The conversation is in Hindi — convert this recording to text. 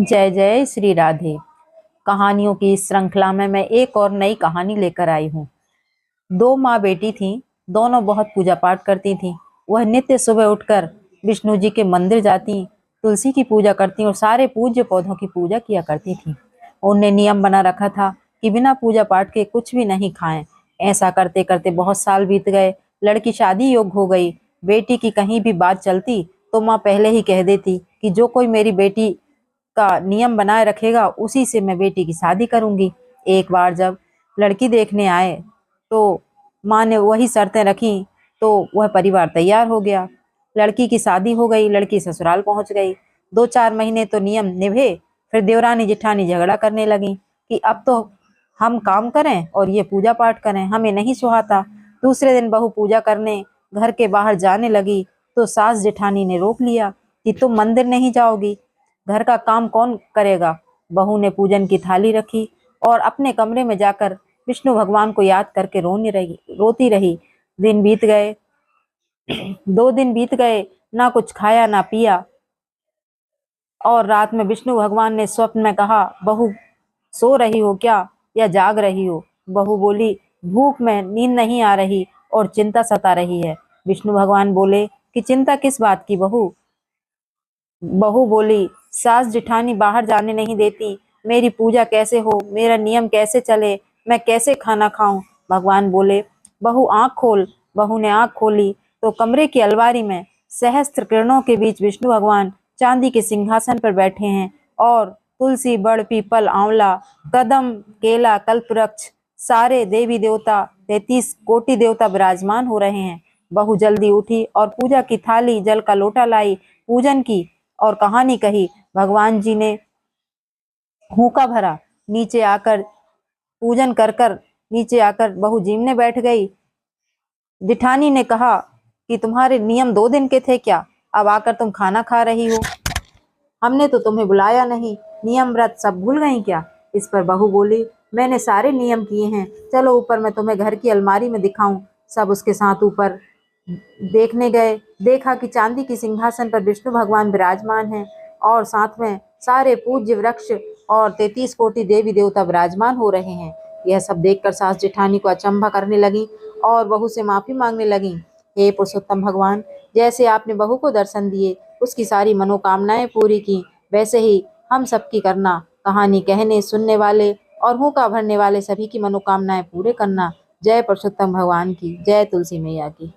जय जय श्री राधे। कहानियों की इस श्रृंखला में मैं एक और नई कहानी लेकर आई हूँ। दो माँ बेटी थीं, दोनों बहुत पूजा पाठ करती थीं। वह नित्य सुबह उठकर विष्णु जी के मंदिर जाती, तुलसी की पूजा करती और सारे पूज्य पौधों की पूजा किया करती थीं। उनने नियम बना रखा था कि बिना पूजा पाठ के कुछ भी नहीं खाएं। ऐसा करते करते बहुत साल बीत गए। लड़की शादी योग्य हो गई। बेटी की कहीं भी बात चलती तो माँ पहले ही कह देती कि जो कोई मेरी बेटी का नियम बनाए रखेगा उसी से मैं बेटी की शादी करूंगी। एक बार जब लड़की देखने आए तो माँ ने वही शर्तें रखी, तो वह परिवार तैयार हो गया। लड़की की शादी हो गई, लड़की ससुराल पहुंच गई। 2-4 महीने तो नियम निभे, फिर देवरानी जेठानी झगड़ा करने लगी कि अब तो हम काम करें और ये पूजा पाठ करें, हमें नहीं सुहाता। दूसरे दिन बहू पूजा करने घर के बाहर जाने लगी तो सास जेठानी ने रोक लिया कि तुम मंदिर नहीं जाओगी, घर का काम कौन करेगा। बहू ने पूजन की थाली रखी और अपने कमरे में जाकर विष्णु भगवान को याद करके रोती रही। दिन बीत गए, 2 दिन बीत गए, ना कुछ खाया ना पिया। और रात में विष्णु भगवान ने स्वप्न में कहा, बहू सो रही हो क्या या जाग रही हो। बहू बोली, भूख में नींद नहीं आ रही और चिंता सता रही है। विष्णु भगवान बोले कि चिंता किस बात की बहू। बहू बोली, सास जिठानी बाहर जाने नहीं देती, मेरी पूजा कैसे हो, मेरा नियम कैसे चले, मैं कैसे खाना खाऊं। भगवान बोले, बहू आंख खोल। बहू ने आंख खोली तो कमरे की अलमारी में सहस्त्र किरणों के बीच विष्णु भगवान चांदी के सिंहासन पर बैठे हैं और तुलसी, बड़, पीपल, आंवला, कदम, केला, कल्पवृक्ष, सारे देवी देवता, 33 कोटि देवता विराजमान हो रहे हैं। बहू जल्दी उठी और पूजा की थाली, जल का लोटा लाई, पूजन की और कहानी कही। भगवान जी ने हुक्का भरा, नीचे आकर पूजन कर कर नीचे आकर बहू जीमने बैठ गई। जिठानी ने कहा कि तुम्हारे नियम 2 दिन के थे क्या, अब आकर तुम खाना खा रही हो, हमने तो तुम्हें बुलाया नहीं, नियम व्रत सब भूल गई क्या। इस पर बहू बोली, मैंने सारे नियम किए हैं, चलो ऊपर मैं तुम्हें घर की अलमारी में दिखाऊं। सब उसके साथ ऊपर देखने गए। देखा कि चांदी की सिंहासन पर विष्णु भगवान विराजमान हैं और साथ में सारे पूज्य वृक्ष और 33 कोटि देवी देवता विराजमान हो रहे हैं। यह सब देखकर सास जेठानी को अचंभा करने लगी और बहू से माफी मांगने लगी। हे पुरुषोत्तम भगवान, जैसे आपने बहू को दर्शन दिए, उसकी सारी मनोकामनाएं पूरी की, वैसे ही हम सबकी करना। कहानी कहने सुनने वाले और हुक्का भरने वाले सभी की मनोकामनाएं पूरे करना। जय पुरुषोत्तम भगवान की, जय तुलसी मैया की।